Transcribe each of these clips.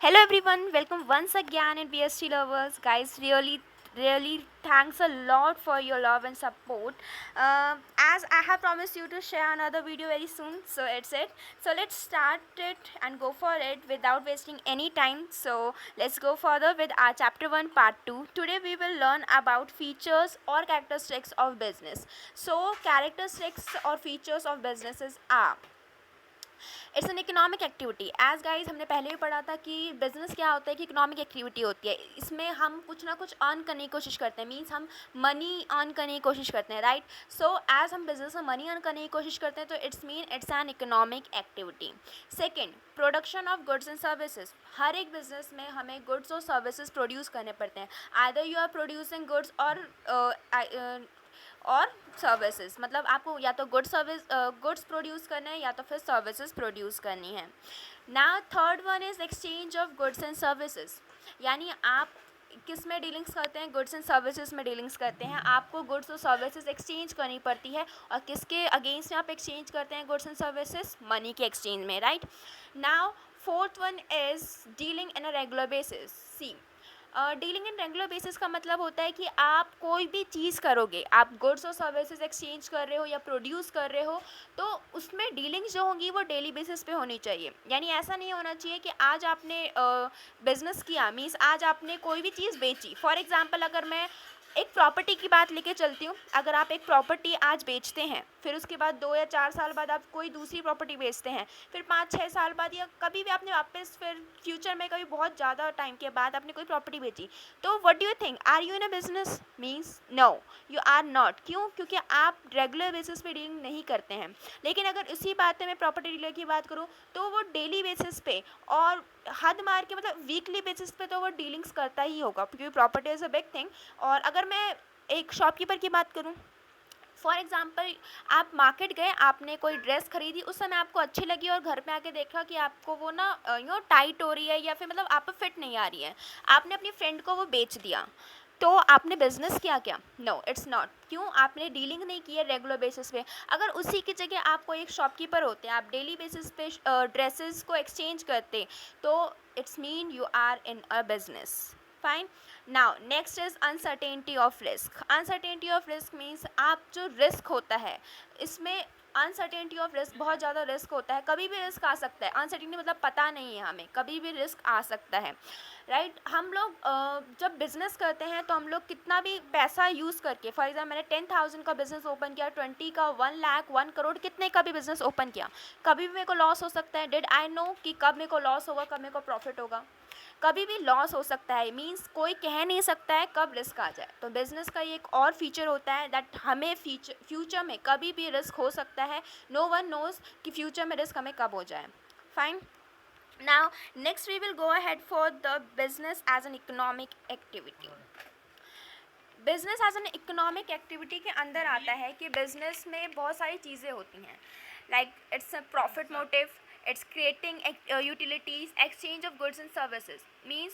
Hello everyone, welcome once again in BST lovers. Guys, really thanks a lot for your love and support. As I have promised you to share another video very soon, so it's it. So let's start it and go for it without wasting any time. So let's go further with our chapter 1 part 2. Today we will learn about features or characteristics of business. So characteristics or features of businesses are, it's an economic activity. As guys हमने पहले भी पढ़ा था कि business क्या होता है कि इकोनॉमिक एक्टिविटी होती है। इसमें हम कुछ ना कुछ अर्न करने की कोशिश करते हैं, मीन्स हम मनी अर्न करने की कोशिश करते हैं, राइट। सो एज हम बिजनेस में मनी अर्न करने की कोशिश करते हैं तो it's an economic activity. Second, production of goods and services. हर एक बिजनेस में हमें गुड्स और सर्विसेज प्रोड्यूस करने पड़ते हैं। Either you are producing goods और सर्विसेज, मतलब आपको या तो गुड्स प्रोड्यूस करना है या तो फिर सर्विसेज प्रोड्यूस करनी है। Now third one is exchange of goods and services, यानी आप किस में डीलिंग्स करते हैं, गुड्स एंड सर्विसेज में डीलिंग्स करते हैं। आपको गुड्स और सर्विसेज एक्सचेंज करनी पड़ती है, और किसके अगेंस्ट में आप एक्सचेंज करते हैं गुड्स एंड सर्विसेज? मनी के एक्सचेंज में, right. Now fourth one is dealing in a regular basis. See, dealing in regular basis का मतलब होता है कि आप कोई भी चीज़ करोगे, आप गुड्स और सर्विसेज एक्सचेंज कर रहे हो या प्रोड्यूस कर रहे हो, तो उसमें डीलिंग्स जो होंगी वो डेली बेसिस पे होनी चाहिए। यानी ऐसा नहीं होना चाहिए कि आज आपने बिज़नेस किया, मीन्स आज आपने कोई भी चीज़ बेची। फॉर एग्जांपल अगर मैं एक प्रॉपर्टी की बात लेके चलती हूँ, अगर आप एक प्रॉपर्टी आज बेचते हैं, फिर उसके बाद 2 या 4 साल बाद आप कोई दूसरी प्रॉपर्टी बेचते हैं, फिर 5-6 साल बाद या कभी भी आपने वापस फिर फ्यूचर में कभी बहुत ज़्यादा टाइम के बाद आपने कोई प्रॉपर्टी बेची, तो what do you think, are you in a business? Means no, you are not. क्यों? क्योंकि आप रेगुलर बेसिस पे डीलिंग नहीं करते हैं। लेकिन अगर इसी बात में मैं प्रॉपर्टी डीलर की बात करूँ तो वो डेली बेसिस पे और हद मार के मतलब वीकली बेसिस पे तो वो डीलिंग्स करता ही होगा, क्योंकि property is a big thing. और अगर मैं एक शॉपकीपर की बात करूँ, फॉर एग्जाम्पल आप मार्केट गए, आपने कोई ड्रेस खरीदी, उस समय आपको अच्छी लगी और घर पे आके देखा कि आपको वो ना टाइट हो रही है या फिर मतलब आप पे फिट नहीं आ रही है, आपने अपनी फ्रेंड को वो बेच दिया, तो आपने बिजनेस किया क्या? No, it's not. क्यों? आपने डीलिंग नहीं की है रेगुलर बेसिस पे। अगर उसी की जगह आप कोई एक शॉपकीपर होते हैं, आप डेली बेसिस पे ड्रेसेस को एक्सचेंज करते, तो it's mean you are in a business. Fine. Now next is uncertainty of risk. Uncertainty of risk means आप जो रिस्क होता है, इसमें अनसर्टेनिटी ऑफ रिस्क, बहुत ज़्यादा रिस्क होता है, कभी भी रिस्क आ सकता है। अनसर्टेनिटी मतलब पता नहीं है हमें, कभी भी रिस्क आ सकता है, राइट। हम लोग जब बिज़नेस करते हैं तो हम लोग कितना भी पैसा यूज़ करके, फॉर एग्जाम्पल मैंने 10,000 का बिज़नेस ओपन किया, 20 का, 1 लाख, 1 करोड़, कितने का भी बिज़नेस ओपन किया, कभी भी मेरे को लॉस हो सकता है। डिड आई नो कि कब मेरे को लॉस होगा, कब मेरे को प्रॉफिट होगा? कभी भी लॉस हो सकता है, मीन्स कोई कह नहीं सकता है कब रिस्क आ जाए। तो बिज़नेस का ये एक और फीचर होता है दैट हमें फ्यूचर में कभी भी रिस्क हो सकता है। नो वन नोज़ कि फ्यूचर में रिस्क हमें कब हो जाए। Fine. Now next we will go ahead for the business as an economic activity. Business as an economic activity के अंदर आता है कि बिजनेस में बहुत सारी चीज़ें होती हैं, like it's a profit motive, it's creating utilities, exchange of goods and services. Means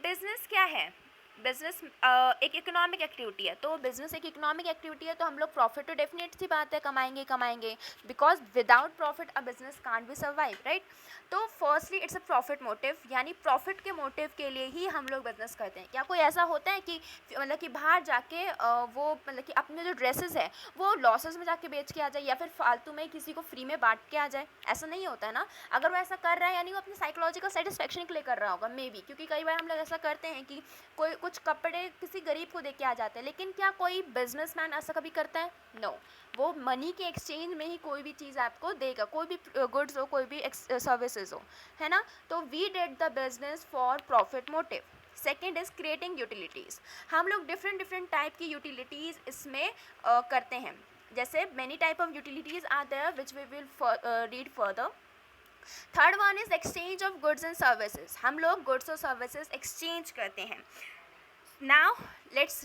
business क्या है? बिजनेस एक इकोनॉमिक एक्टिविटी है, तो बिजनेस एक इकोनॉमिक एक्टिविटी है, तो हम लोग प्रॉफिट तो डेफिनेट सी बात है कमाएंगे, because without profit a business can't be survive, right. तो firstly it's a profit motive, यानी प्रॉफिट के मोटिव के लिए ही हम लोग बिजनेस करते हैं। क्या कोई ऐसा होता है कि मतलब कि बाहर जाके वो मतलब कि अपने जो ड्रेसेस है वो लॉसेस में जाके बेच के आ जाए, या फिर फालतू में किसी को फ्री में बांट के आ जाए? ऐसा नहीं होता है ना। अगर वो ऐसा कर रहा है यानी वो अपनी साइकोलॉजिकल सेटिस्फेक्शन के लिए कर रहा होगा, मे बी, क्योंकि कई बार हम लोग ऐसा करते हैं कि कोई कुछ कपड़े किसी गरीब को दे के आ जाते हैं, लेकिन क्या कोई बिजनेसमैन ऐसा कभी करता है? नो। वो मनी के एक्सचेंज में ही कोई भी चीज़ आपको देगा, कोई भी गुड्स हो, कोई भी सर्विसेज हो, है ना। तो we did the business for profit motive. Second is creating utilities. हम लोग डिफरेंट टाइप की यूटिलिटीज़ इसमें करते हैं, जैसे many type of utilities are there which we will read further. Third one is exchange of goods and services. हम लोग goods और सर्विसेज एक्सचेंज करते हैं। Now let's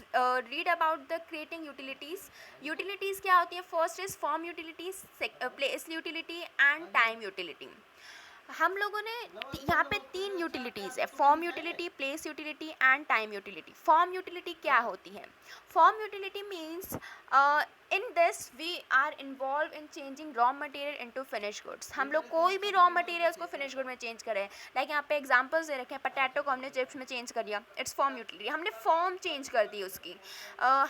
read about the creating utilities. Utilities क्या होती है? First is form utilities, place utility and time utility. हम लोगों ने यहाँ पे 3 यूटिलिटीज़ है, form utility, place utility and time utility. Form utility क्या होती है? Form utility means in this we are involve in changing raw material into finish goods. हम लोग कोई भी रॉ मटेरियल उसको फिनिश गुड में चेंज करें। लाइक यहाँ पे एग्जांपल्स दे रखे हैं, पटैटो को हमने चिप्स में चेंज कर दिया, इट्स फॉर्म यूटिलिटी, हमने फॉर्म चेंज कर दी उसकी।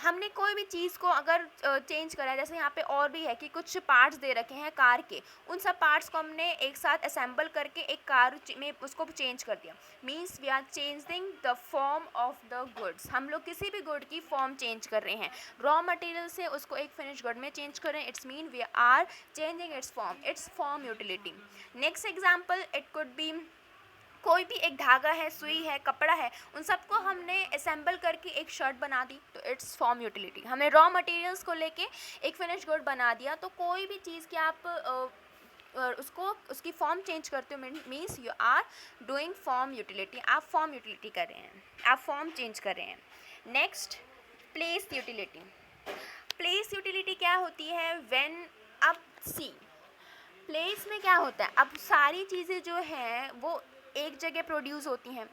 हमने कोई भी चीज़ को अगर चेंज करा है, जैसे यहाँ पे और भी है कि कुछ पार्ट्स दे रखे हैं कार के, उन सब पार्ट्स को हमने एक साथ असेंबल करके एक कार में उसको चेंज कर दिया, means we are changing the form of the goods. हम लोग किसी भी गुड की फॉर्म चेंज कर रहे हैं, रॉ मटेरियल से उसको एक फिनिश गुड में चेंज कर रहे हैं, it's mean we are changing its form, it's form utility. Next example, it could be कोई भी एक धागा है, सुई है, कपड़ा है, उन सबको हमने असेंबल करके एक शर्ट बना दी, तो इट्स फॉर्म यूटिलिटी। हमने रॉ मटेरियल्स को लेके एक फिनिश गुड बना दिया। तो कोई भी चीज़ की आप उसको उसकी फॉर्म चेंज करते हो, means you are doing form utility, आप फॉर्म यूटिलिटी कर रहे हैं, आप फॉर्म चेंज कर रहे हैं। Next, place utility. Place utility क्या होती है? व्हेन, अब सी प्लेस में क्या होता है, अब सारी चीज़ें जो हैं वो एक जगह प्रोड्यूस होती हैं,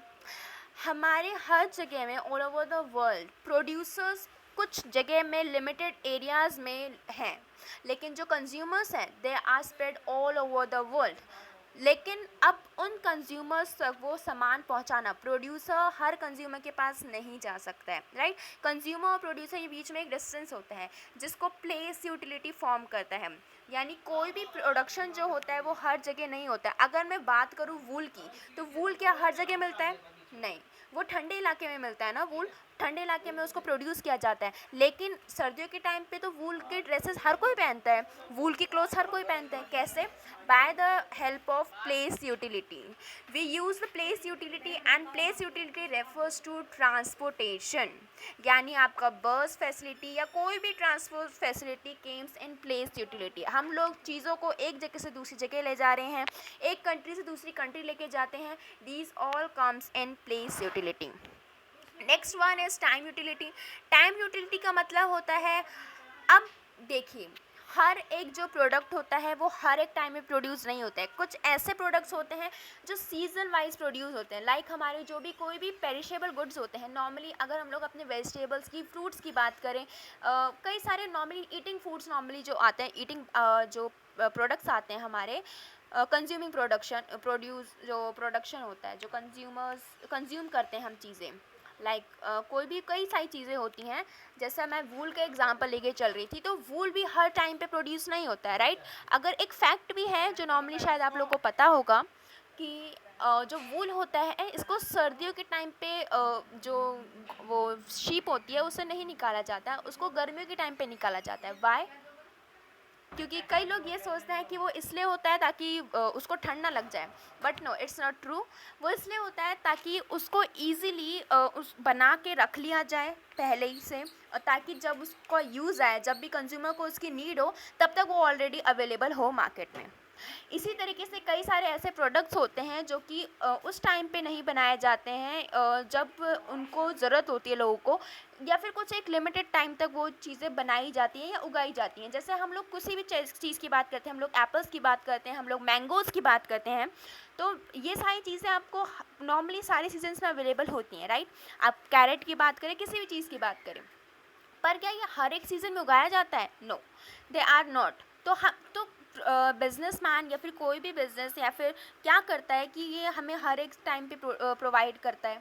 हमारे हर जगह में all over the world producers कुछ जगह में लिमिटेड एरियाज़ में हैं, लेकिन जो कंज्यूमर्स हैं they are spread all over the world. लेकिन अब उन कंज्यूमर्स तक वो सामान पहुंचाना, प्रोड्यूसर हर कंज्यूमर के पास नहीं जा सकता है, राइट। कंज्यूमर और प्रोड्यूसर के बीच में एक डिस्टेंस होता है जिसको प्लेस यूटिलिटी फॉर्म करता है। यानी कोई भी प्रोडक्शन जो होता है वो हर जगह नहीं होता है। अगर मैं बात करूँ वूल की, तो वूल क्या हर जगह मिलता है? नहीं, वो ठंडे इलाके में मिलता है ना वूल, ठंडे इलाके में उसको प्रोड्यूस किया जाता है। लेकिन सर्दियों के टाइम पे तो वूल के ड्रेसेस हर कोई पहनता है, वूल की क्लोथ्स हर कोई पहनता है। कैसे? By the help of place utility. We use the place utility, and place utility refers to transportation, यानी आपका बस फैसिलिटी या कोई भी transport facility comes in place utility. हम लोग चीज़ों को एक जगह से दूसरी जगह ले जा रहे हैं, एक कंट्री से दूसरी कंट्री लेके जाते हैं, these all comes in place utility. Next one is time utility. Time utility का मतलब होता है, अब देखिए हर एक जो प्रोडक्ट होता है वो हर एक टाइम में प्रोड्यूस नहीं होता है। कुछ ऐसे प्रोडक्ट्स होते हैं जो सीजन वाइज प्रोड्यूस होते हैं, लाइक हमारे जो भी कोई भी पेरिशेबल गुड्स होते हैं। नॉर्मली अगर हम लोग अपने वेजिटेबल्स की, फ्रूट्स की बात करें, कई सारे नॉर्मली ईटिंग फूड्स नॉर्मली जो आते हैं, ईटिंग जो प्रोडक्ट्स आते हैं हमारे, कंज्यूमिंग जो प्रोडक्शन होता है, जो कंज्यूम करते हैं हम चीज़ें, लाइक कोई भी कई सारी चीज़ें होती हैं। जैसा मैं वूल का एग्जांपल लेके चल रही थी, तो वूल भी हर टाइम पे प्रोड्यूस नहीं होता है, राइट। अगर एक फैक्ट भी है जो नॉर्मली शायद आप लोगों को पता होगा कि जो वूल होता है इसको सर्दियों के टाइम पे जो वो शीप होती है उससे नहीं निकाला जाता है, उसको गर्मियों के टाइम पे निकाला जाता है। वाई? क्योंकि कई लोग ये सोचते हैं कि वो इसलिए होता है ताकि उसको ठंड ना लग जाए, but no, it's not true. वो इसलिए होता है ताकि उसको ईज़िली उस बना के रख लिया जाए पहले ही से, और ताकि जब उसका यूज़ आए, जब भी कंज्यूमर को उसकी नीड हो, तब तक वो ऑलरेडी अवेलेबल हो मार्केट में। इसी तरीके से कई सारे ऐसे प्रोडक्ट्स होते हैं जो कि उस टाइम पे नहीं बनाए जाते हैं जब उनको ज़रूरत होती है लोगों को, या फिर कुछ एक लिमिटेड टाइम तक वो चीज़ें बनाई जाती हैं या उगाई जाती हैं। जैसे हम लोग किसी भी चीज़ की बात करते हैं, हम लोग एप्पल्स की बात करते हैं, हम लोग मैंगोज़ की बात करते हैं, तो ये सारी चीज़ें आपको नॉर्मली सारे सीजन्स में अवेलेबल होती हैं, राइट। आप कैरेट की बात करें, किसी भी चीज़ की बात करें, पर क्या ये हर एक सीज़न में उगाया जाता है? No, they are not. तो बिजनेसमैन या फिर कोई भी बिजनेस या फिर क्या करता है कि ये हमें हर एक टाइम पे प्रोवाइड करता है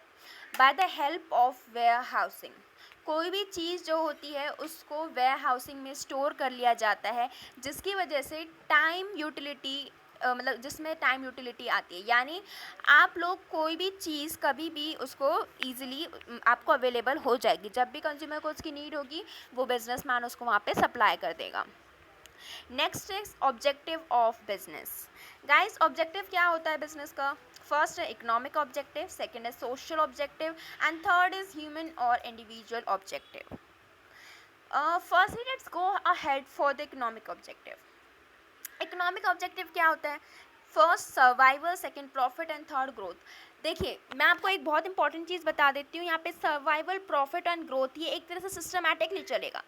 by the help of warehousing. कोई भी चीज़ जो होती है उसको वेयर हाउसिंग में स्टोर कर लिया जाता है, जिसकी वजह से टाइम यूटिलिटी मतलब जिसमें टाइम यूटिलिटी आती है। यानी आप लोग कोई भी चीज़ कभी भी उसको ईजिली आपको अवेलेबल हो जाएगी, जब भी कंज्यूमर को उसकी नीड होगी वो बिजनेसमैन उसको वहाँ पे सप्लाई कर देगा। Next is objective of business. Guys, objective क्या होता है बिजनेस का? फर्स्ट है इकोनॉमिक ऑब्जेक्टिव, सेकंड है social objective, and third is human और individual objective. Firstly let's go ahead for the economic objective. Economic objective क्या होता है? First survival, second profit and third growth. देखिए, मैं आपको एक बहुत इंपॉर्टेंट चीज़ बता देती हूँ यहाँ पे, सर्वाइवल, प्रॉफिट एंड ग्रोथ ये एक तरह से सिस्टमैटिकली चलेगा।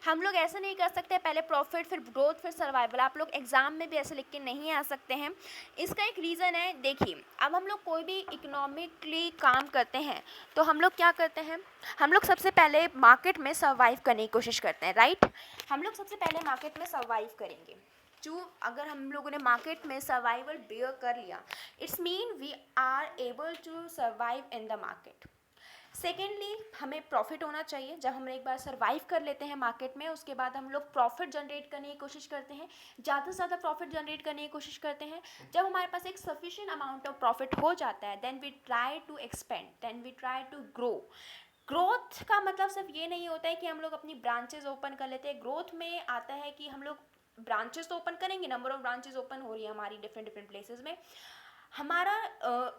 हम लोग ऐसे नहीं कर सकते पहले प्रॉफिट फिर ग्रोथ फिर सर्वाइवल, आप लोग एग्जाम में भी ऐसे लिख के नहीं आ सकते हैं। इसका एक रीज़न है, देखिए अब हम लोग कोई भी इकोनॉमिकली काम करते हैं तो हम लोग क्या करते हैं, हम लोग सबसे पहले मार्केट में सर्वाइव करने की कोशिश करते हैं, राइट। हम लोग सबसे पहले मार्केट में सर्वाइव करेंगे। जो अगर हम लोगों ने मार्केट में सर्वाइवल बेयर कर लिया, it's mean we are able to survive in the market. Secondly, हमें प्रॉफिट होना चाहिए। जब हम एक बार सर्वाइव कर लेते हैं मार्केट में, उसके बाद हम लोग प्रॉफिट जनरेट करने की कोशिश करते हैं, ज़्यादा से ज़्यादा प्रॉफिट जनरेट करने की कोशिश करते हैं। जब हमारे पास एक सफिशिएंट अमाउंट ऑफ प्रॉफिट हो जाता है, then we try to expand, then we try to grow. Growth का मतलब सिर्फ ये नहीं होता है कि हम लोग अपनी ब्रांचेज ओपन कर लेते हैं। ग्रोथ में आता है कि हम लोग ब्रांचेस तो ओपन करेंगे, नंबर ऑफ ब्रांचेस ओपन हो रही है हमारी डिफरेंट डिफरेंट प्लेसेस में, हमारा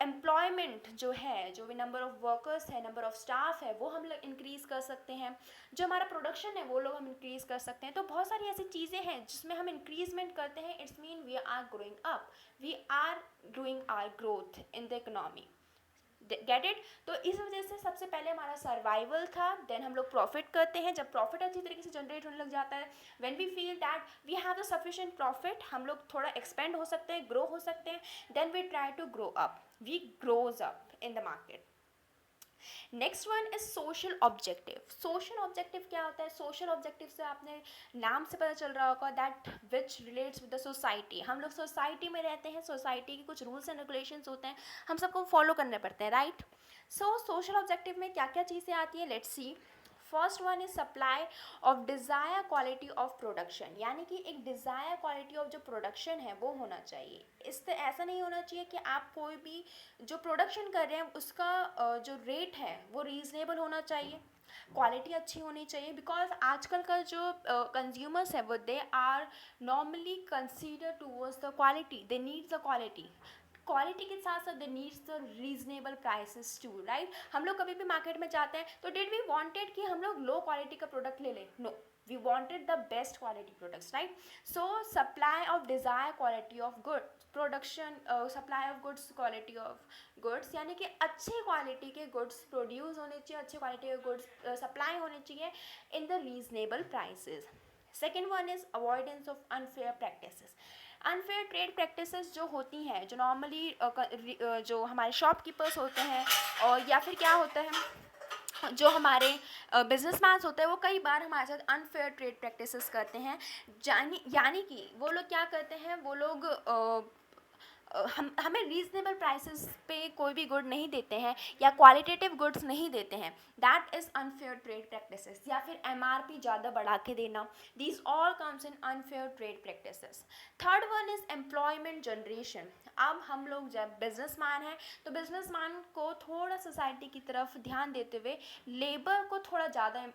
एम्प्लॉयमेंट जो है, जो भी नंबर ऑफ वर्कर्स है, नंबर ऑफ स्टाफ है, वो हम लोग इंक्रीज़ कर सकते हैं। जो हमारा प्रोडक्शन है वो लोग हम इंक्रीज़ कर सकते हैं। तो बहुत सारी ऐसी चीज़ें हैं जिसमें हम इंक्रीजमेंट करते हैं। It's mean we are growing up, we are doing our growth in the economy, get it. तो इस वजह से सबसे पहले हमारा सर्वाइवल था, देन हम लोग प्रॉफिट करते हैं। जब प्रॉफिट अच्छी तरीके से जनरेट होने लग जाता है, when we feel that we have the sufficient profit, हम लोग थोड़ा एक्सपेंड हो सकते हैं, ग्रो हो सकते हैं, then we try to grow up, we grows up in the market. Next one is social objective. Social objective क्या होता है? सोशल ऑब्जेक्टिव से आपने नाम से पता चल रहा होगा, that which relates with the society. हम लोग सोसाइटी में रहते हैं, सोसाइटी के कुछ रूल्स एंड रेगुलेशंस होते हैं, हम सबको फॉलो करने पड़ते हैं, राइट। सो सोशल ऑब्जेक्टिव में क्या क्या चीज़ें आती हैं, let's see. First one is supply of desire quality of production, यानी कि एक डिज़ायर क्वालिटी ऑफ जो प्रोडक्शन है वो होना चाहिए। इससे ऐसा नहीं होना चाहिए कि आप कोई भी जो प्रोडक्शन कर रहे हैं उसका जो रेट है वो रीज़नेबल होना चाहिए, क्वालिटी अच्छी होनी चाहिए। बिकॉज आजकल का जो कंज्यूमर्स है वो they are normally consider towards the quality, they need the quality. Quality के साथ साथ they needs the reasonable prices too, right. हम लोग कभी भी मार्केट में जाते हैं तो डिड वी वांटेड कि हम लोग लो क्वालिटी का प्रोडक्ट ले लें? No, we wanted the best quality products, right. So supply of desire quality of goods, production supply of goods, quality of goods, यानी कि अच्छे क्वालिटी के गुड्स प्रोड्यूस होने चाहिए, अच्छे क्वालिटी के गुड्स सप्लाई होने चाहिए in the reasonable prices. Second one is avoidance of unfair practices. Unfair trade practices जो होती हैं, जो नॉर्मली जो हमारे शॉपकीपर्स होते हैं, और या फिर क्या होता है, जो हमारे बिजनेसमैन होते हैं, वो कई बार हमारे साथ अनफेयर ट्रेड प्रैक्टिसेस करते हैं। यानी कि वो लोग क्या करते हैं, वो लोग हमें रीजनेबल प्राइसेस पे कोई भी गुड नहीं देते हैं या क्वालिटेटिव गुड्स नहीं देते हैं, that is unfair trade practices. या फिर एमआरपी ज़्यादा बढ़ा के देना, these all comes in unfair trade practices. Third one is employment generation. अब हम लोग जब बिजनेसमैन हैं तो बिजनेसमैन को थोड़ा सोसाइटी की तरफ ध्यान देते हुए लेबर को थोड़ा ज़्यादा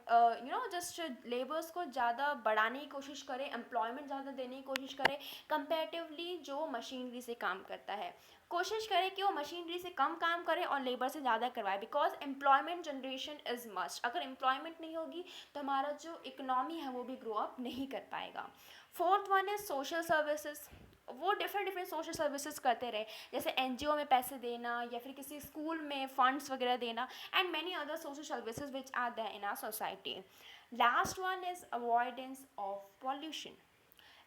जस्ट लेबर्स को ज़्यादा बढ़ाने की कोशिश करें, एम्प्लॉयमेंट ज़्यादा देने की कोशिश करें कंपैरेटिवली जो मशीनरी से काम करता है। कोशिश करें कि वो मशीनरी से कम काम करे और लेबर से ज़्यादा करवाए, because employment generation is must. अगर एम्प्लॉयमेंट नहीं होगी तो हमारा जो इकोनॉमी है वो भी ग्रो अप नहीं कर पाएगा। Fourth one is social services. वो डिफरेंट सोशल सर्विसेज करते रहे, जैसे एनजीओ में पैसे देना या फिर किसी स्कूल में फंड्स वगैरह देना, and many other social services which are there in our society. Last one is avoidance of pollution.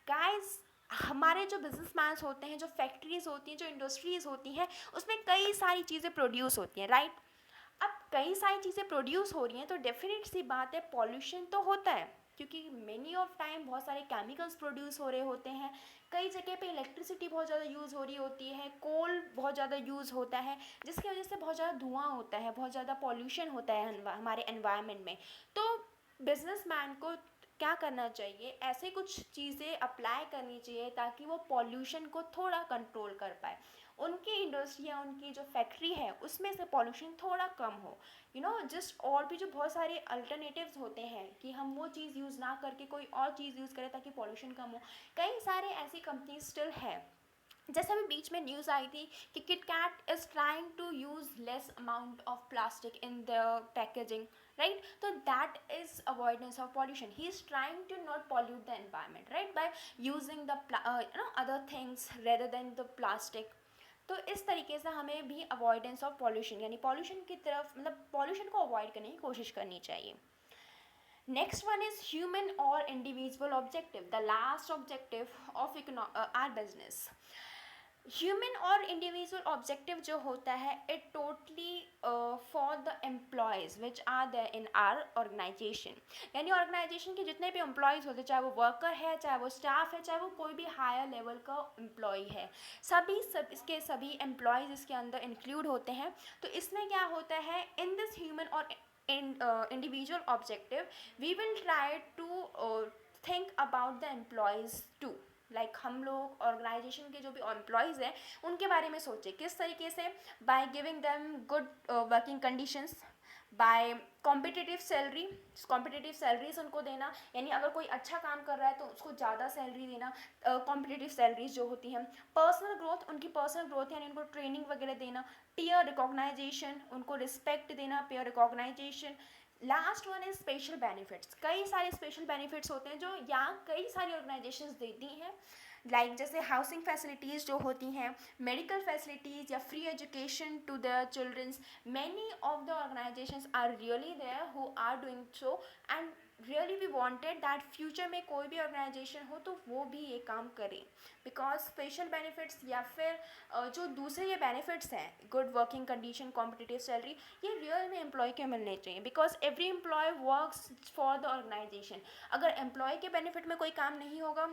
Guys, हमारे जो बिजनेसमैन्स होते हैं, जो फैक्ट्रीज़ होती हैं, जो इंडस्ट्रीज़ होती हैं, उसमें कई सारी चीज़ें प्रोड्यूस होती हैं, राइट। अब कई सारी चीज़ें प्रोड्यूस हो रही हैं तो डेफिनेट सी बात है पॉल्यूशन तो होता है, क्योंकि मेनी ऑफ टाइम बहुत सारे केमिकल्स प्रोड्यूस हो रहे होते हैं। कई जगह पे इलेक्ट्रिसिटी बहुत ज़्यादा यूज़ हो रही होती है, कोल बहुत ज़्यादा यूज़ होता है, जिसकी वजह से बहुत ज़्यादा धुआं होता है, बहुत ज़्यादा पॉल्यूशन होता है हमारे एनवायरनमेंट में। तो बिजनेसमैन को क्या करना चाहिए, ऐसे कुछ चीज़ें अप्लाई करनी चाहिए ताकि वो पॉल्यूशन को थोड़ा कंट्रोल कर पाए। उनकी इंडस्ट्री या उनकी जो फैक्ट्री है उसमें से पॉल्यूशन थोड़ा कम हो, जस्ट। और भी जो बहुत सारे अल्टरनेटिव्स होते हैं कि हम वो चीज़ यूज़ ना करके कोई और चीज़ यूज़ करें ताकि पॉल्यूशन कम हो। कई सारे ऐसी कंपनीज स्टिल है जैसे अभी बीच में न्यूज़ आई थी कि KitKat is trying to use less amount of plastic in the packaging, right? तो that is avoidance of pollution. He is trying to not pollute the environment, right, by using the other things rather than the plastic. तो इस तरीके से हमें भी avoidance of pollution यानी pollution की तरफ, मतलब पॉल्यूशन को अवॉइड करने की कोशिश करनी चाहिए. Next one is human or individual objective, the last objective of our business. Human और इंडिविजुअल ऑब्जेक्टिव जो होता है it totally for the employees which are there in our organization. यानी ऑर्गेनाइजेशन के जितने भी एम्प्लॉयज़ होते हैं, चाहे वो वर्कर है, चाहे वो स्टाफ है, चाहे वो कोई भी हायर लेवल का एम्प्लॉय है, इसके सभी एम्प्लॉयज़ इसके अंदर इंक्लूड होते हैं. तो इसमें क्या होता है, इन दिस ह्यूमन और individual objective we will try to think about the employees too. Like हम लोग ऑर्गेनाइजेशन के जो भी एम्प्लॉयज़ हैं उनके बारे में सोचें किस तरीके से, by giving them good working conditions, by competitive salaries उनको देना. यानी अगर कोई अच्छा काम कर रहा है तो उसको ज़्यादा सैलरी देना, कॉम्पिटिटिव सैलरीज जो होती हैं. पर्सनल ग्रोथ, उनकी पर्सनल ग्रोथ यानी उनको ट्रेनिंग वगैरह देना. पीयर रिकॉग्नाइजेशन, उनको रिस्पेक्ट देना, peer recognization. Last one is special benefits. कई सारे स्पेशल बेनिफिट्स होते हैं जो यहाँ कई सारी ऑर्गेनाइजेशंस देती हैं, लाइक जैसे हाउसिंग फैसिलिटीज़ जो होती हैं, मेडिकल फैसिलिटीज़ या free education to the childrens. Many of the organizations are really there who are doing so, and really we wanted that future में कोई भी ऑर्गेनाइजेशन हो तो वो भी ये काम करे, बिकॉज स्पेशल बेनिफिट्स या फिर जो दूसरे ये बेनिफिट्स हैं, good working condition, competitive salary, ये रियल में एम्प्लॉय के मिलने चाहिए, because every employee works for the organization. अगर एम्प्लॉय के बेनिफिट में कोई काम नहीं होगा,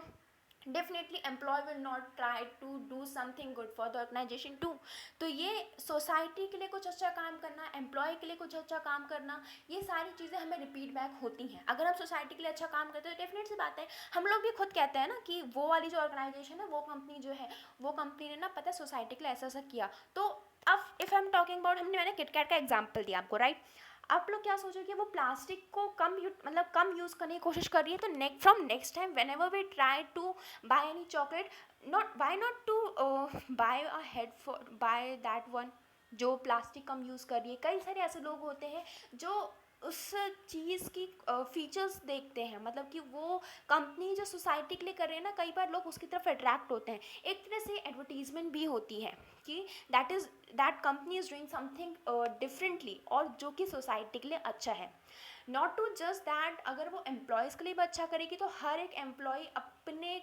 definitely employee will not try to do something good for the organization too. तो ये सोसाइटी के लिए कुछ अच्छा काम करना, एम्प्लॉय के लिए कुछ अच्छा काम करना, ये सारी चीज़ें हमें रिपीट बैक होती हैं. अगर हम सोसाइटी के लिए अच्छा काम करते हैं तो डेफिनेट सी बात है, हम लोग भी खुद कहते हैं ना कि वो वाली जो ऑर्गेनाइजेशन है, वो कंपनी जो है, वो कंपनी ने ना पता है सोसाइटी के लिए ऐसा ऐसा किया. तो अब if I am talking about, मैंने किटकैट का एग्जाम्पल दिया आपको, राइट? आप लोग क्या सोचो कि वो प्लास्टिक को कम यूज़ करने की कोशिश कर रही है. तो from next time whenever we try to buy any chocolate, why not to buy a head for buy that one जो प्लास्टिक कम यूज़ कर रही है. कई सारे ऐसे लोग होते हैं जो उस चीज़ की फीचर्स देखते हैं, मतलब कि वो कंपनी जो सोसाइटी के लिए कर रहे हैं ना, कई बार लोग उसकी तरफ अट्रैक्ट होते हैं. एक तरह से एडवर्टीजमेंट भी होती है कि that company is doing something differently, और जो कि सोसाइटी के लिए अच्छा है. नॉट टू जस्ट दैट, अगर वो एम्प्लॉयज़ के लिए भी अच्छा करेगी तो हर एक एम्प्लॉय अपने,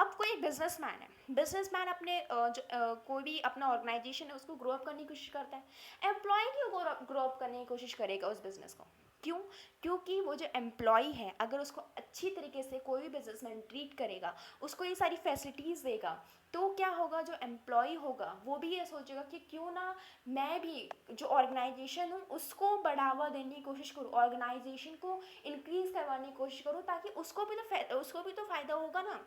अब कोई बिजनेसमैन है, बिजनेसमैन अपने कोई भी अपना ऑर्गेनाइजेशन है उसको ग्रो अप करने की कोशिश करता है. एम्प्लॉय क्यों ग्रो अप करने की कोशिश करेगा उस बिज़नेस को? क्यों? क्योंकि वो जो एम्प्लॉय है, अगर उसको अच्छी तरीके से कोई भी बिजनेसमैन ट्रीट करेगा, उसको ये सारी फैसिलिटीज़ देगा, तो क्या होगा, जो एम्प्लॉय होगा वो भी ये सोचेगा कि क्यों ना मैं भी जो ऑर्गेनाइजेशन हूँ उसको बढ़ावा देने की कोशिश करूँ, ऑर्गेनाइजेशन को इंक्रीज़ करवाने की कोशिश करूँ, ताकि उसको भी तो फ़ायदा होगा ना.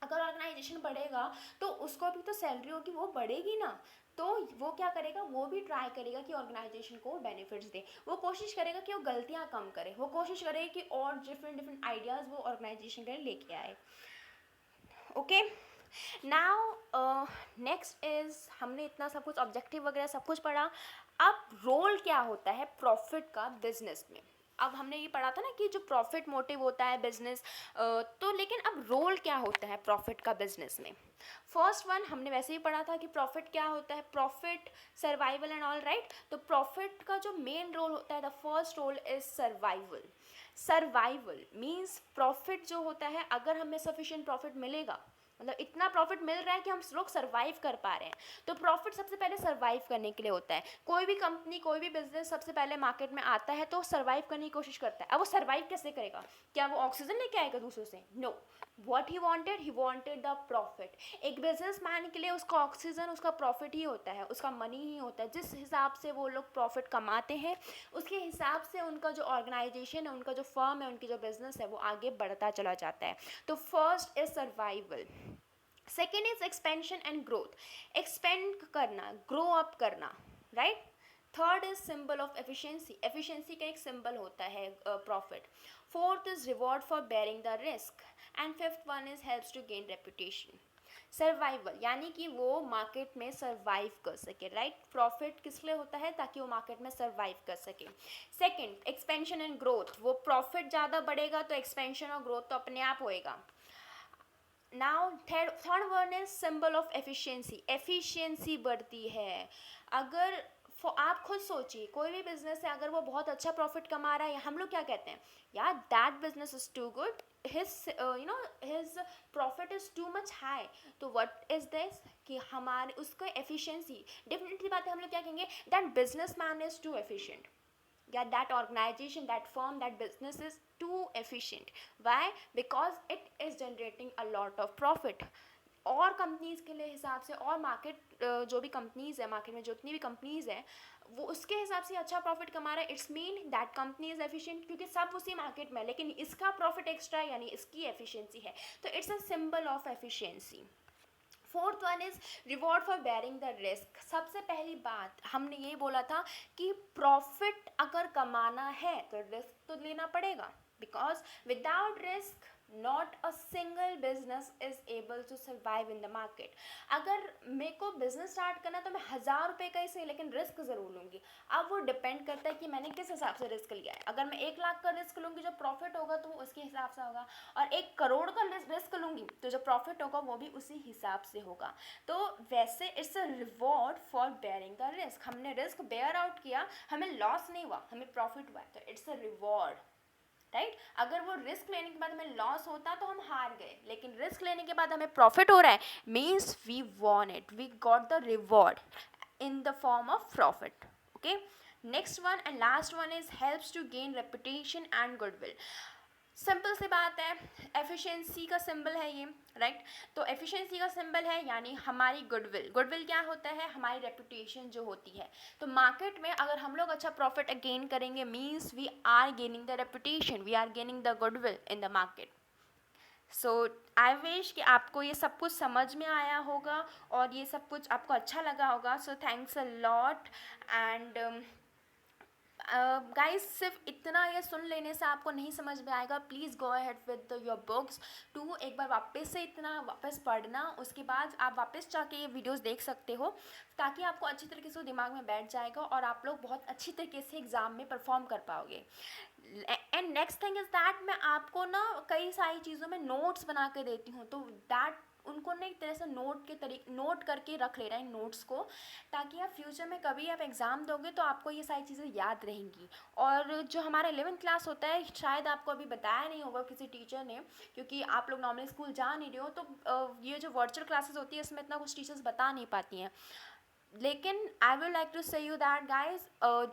अगर ऑर्गेनाइजेशन बढ़ेगा तो उसको भी तो सैलरी होगी, वो बढ़ेगी ना. तो वो क्या करेगा, वो भी ट्राई करेगा कि ऑर्गेनाइजेशन को बेनिफिट्स दे, वो कोशिश करेगा कि वो गलतियाँ कम करे, वो कोशिश करेगा कि और डिफरेंट आइडियाज़ वो ऑर्गेनाइजेशन के लिए लेके आए. ओके, नाउ नेक्स्ट इज़, हमने इतना सब कुछ ऑब्जेक्टिव वगैरह सब कुछ पढ़ा. अब रोल क्या होता है प्रॉफिट का बिजनेस में. अब हमने ये पढ़ा था ना कि जो प्रॉफिट मोटिव होता है बिजनेस, तो लेकिन अब रोल क्या होता है प्रॉफिट का बिजनेस में. फर्स्ट वन हमने वैसे ही पढ़ा था कि प्रॉफिट क्या होता है, profit, survival and all, right. तो प्रॉफिट का जो मेन रोल होता है, the first role is survival. Survival means profit जो होता है, अगर हमें सफिशिएंट प्रॉफिट मिलेगा, मतलब इतना प्रॉफिट मिल रहा है कि हम लोग सर्वाइव कर पा रहे हैं, तो प्रॉफिट सबसे पहले सर्वाइव करने के लिए होता है. कोई भी कंपनी, कोई भी बिजनेस सबसे पहले मार्केट में आता है तो सर्वाइव करने की कोशिश करता है. अब वो सर्वाइव कैसे करेगा? क्या वो ऑक्सीजन लेके आएगा दूसरों से? No. What he wanted the profit. एक बिजनेसमैन के लिए उसका ऑक्सीजन उसका प्रॉफिट ही होता है, उसका मनी ही होता है. जिस हिसाब से वो लोग प्रॉफिट कमाते हैं उसके हिसाब से उनका जो ऑर्गेनाइजेशन है, उनका जो फर्म है, उनकी जो बिजनेस है, वो आगे बढ़ता चला जाता है. तो first is survival. Second is expansion and growth. Expand करना, ग्रो अप करना, right. Third is symbol of efficiency. Efficiency का एक सिंबल होता है profit. Fourth is reward for bearing the risk. And fifth one is helps to gain reputation. Survival, यानी कि वो market में सर्वाइव कर सके, राइट। प्रॉफिट किस लिए होता है? ताकि वो मार्केट में सर्वाइव कर सके। सेकंड, एक्सपेंशन एंड ग्रोथ, वो प्रॉफिट ज़्यादा बढ़ेगा तो एक्सपेंशन और ग्रोथ तो अपने आप होएगा। Now third one is symbol of efficiency, efficiency बढ़ती है। अगर आप खुद सोचिए, कोई भी बिजनेस है अगर वो बहुत अच्छा प्रॉफिट कमा रहा है, हम लोग क्या कहते हैं, यार that business is too good, his profit is too much high. तो व्हाट इज दिस, कि हमारे उसका एफिशिएंसी, डेफिनेटली बात है, हम लोग क्या कहेंगे, that business man is too efficient, या that organization, that firm, that business is too efficient. Why? Because it is generating a lot of profit. और कंपनीज के लिए हिसाब से, और मार्केट जो भी कंपनीज है, मार्केट में जितनी भी कंपनीज है, वो उसके हिसाब से अच्छा प्रॉफिट कमा रहा है, it's mean that company is efficient, क्योंकि सब उसी मार्केट में है, लेकिन इसका प्रॉफिट एक्स्ट्रा है, यानी इसकी एफिशिएंसी है, तो it's a symbol of efficiency. Fourth one is reward for bearing the risk. सबसे पहली बात हमने ये बोला था कि प्रॉफिट अगर कमाना है तो रिस्क तो लेना पड़ेगा, because without risk not a single business is able to survive in the market. अगर मेरे को बिजनेस स्टार्ट करना है तो मैं 1000 रुपये का ही सही, लेकिन रिस्क ज़रूर लूँगी। अब वो डिपेंड करता है कि मैंने किस हिसाब से रिस्क लिया है। अगर मैं 1 लाख का रिस्क लूँगी, जो प्रॉफिट होगा तो वो उसके हिसाब से होगा, और 1 करोड़ का रिस्क लूँगी तो जो प्रॉफिट होगा वो भी उसी हिसाब से होगा। तो वैसे it's a reward for bearing the risk. हमने रिस्क बेयर आउट किया, हमें लॉस नहीं हुआ, हमें प्रॉफिट हुआ, तो इट्स अ रिवॉर्ड, राइट। अगर वो रिस्क लेने के बाद हमें लॉस होता तो हम हार गए, लेकिन रिस्क लेने के बाद हमें प्रॉफिट हो रहा है, means we won it, we got the reward in the form of profit. Okay, next one and last one is helps to gain reputation and goodwill. Simple सी बात है, एफिशिएंसी का सिंबल है ये, राइट। तो एफिशिएंसी का symbol है, यानी हमारी गुडविल। गुडविल क्या होता है? हमारी रेपुटेशन जो होती है। तो मार्केट में अगर हम लोग अच्छा प्रॉफिट गेन करेंगे, means we are gaining the reputation, we are gaining the goodwill in the market. So I wish कि आपको ये सब कुछ समझ में आया होगा और ये सब कुछ आपको अच्छा लगा होगा। सो thanks a lot and guys, सिर्फ इतना ये सुन लेने से आपको नहीं समझ में आएगा। Please go ahead with your books too एक बार वापस से इतना वापस पढ़ना, उसके बाद आप वापस जाके ये वीडियोस देख सकते हो, ताकि आपको अच्छी तरीके से दिमाग में बैठ जाएगा और आप लोग बहुत अच्छी तरीके से एग्ज़ाम में परफॉर्म कर पाओगे। And next thing is that मैं आपको ना कई सारी चीज़ों में नोट्स बना के देती हूँ, तो दैट उनको ना एक तरह से नोट करके रख लेना इन नोट्स को, ताकि आप फ्यूचर में कभी आप एग्ज़ाम दोगे तो आपको ये सारी चीज़ें याद रहेंगी। और जो हमारा 11th क्लास होता है, शायद आपको अभी बताया नहीं होगा किसी टीचर ने, क्योंकि आप लोग नॉर्मली स्कूल जा नहीं रहे हो, तो ये जो वर्चुअल क्लासेस होती है इसमें इतना कुछ टीचर्स बता नहीं पाती हैं। लेकिन I will like to say you that guys,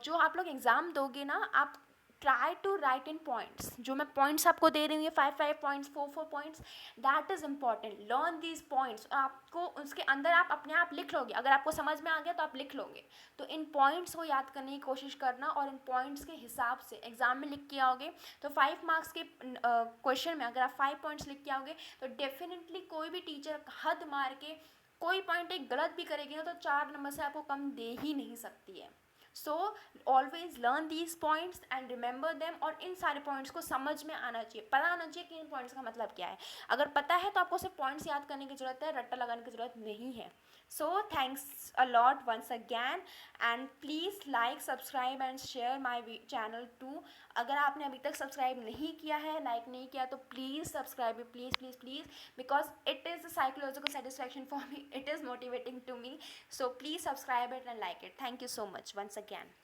जो आप लोग एग्ज़ाम दोगे ना, आप try to write in points. जो मैं पॉइंट्स आपको दे रही हूँ, ये 5 points, 4 points, that is important. Learn these points, आपको उसके अंदर आप अपने आप लिख लोगे। अगर आपको समझ में आ गया तो आप लिख लोगे। तो इन पॉइंट्स को याद करने की कोशिश करना, और इन पॉइंट्स के हिसाब से एग्जाम में लिख के आओगे तो 5 मार्क्स के क्वेश्चन में अगर आप 5 पॉइंट्स लिख के आओगे तो डेफिनेटली कोई भी टीचर हद मार के कोई पॉइंट एक गलत भी करेगी ना, तो 4 नंबर से आपको कम दे ही नहीं सकती है। So always learn these points and remember them, और इन सारे पॉइंट्स को समझ में आना चाहिए, पता होना चाहिए कि इन पॉइंट्स का मतलब क्या है। अगर पता है तो आपको सिर्फ पॉइंट्स याद करने की ज़रूरत है, रट्टा लगाने की ज़रूरत नहीं है। So thanks a lot once again, and please like, subscribe and share my channel too. अगर आपने अभी तक सब्सक्राइब नहीं किया है, लाइक नहीं किया, तो please subscribe, please please please, because it is a psychological satisfaction for me, it is motivating to me. So please subscribe it and like it. Thank you so much once again.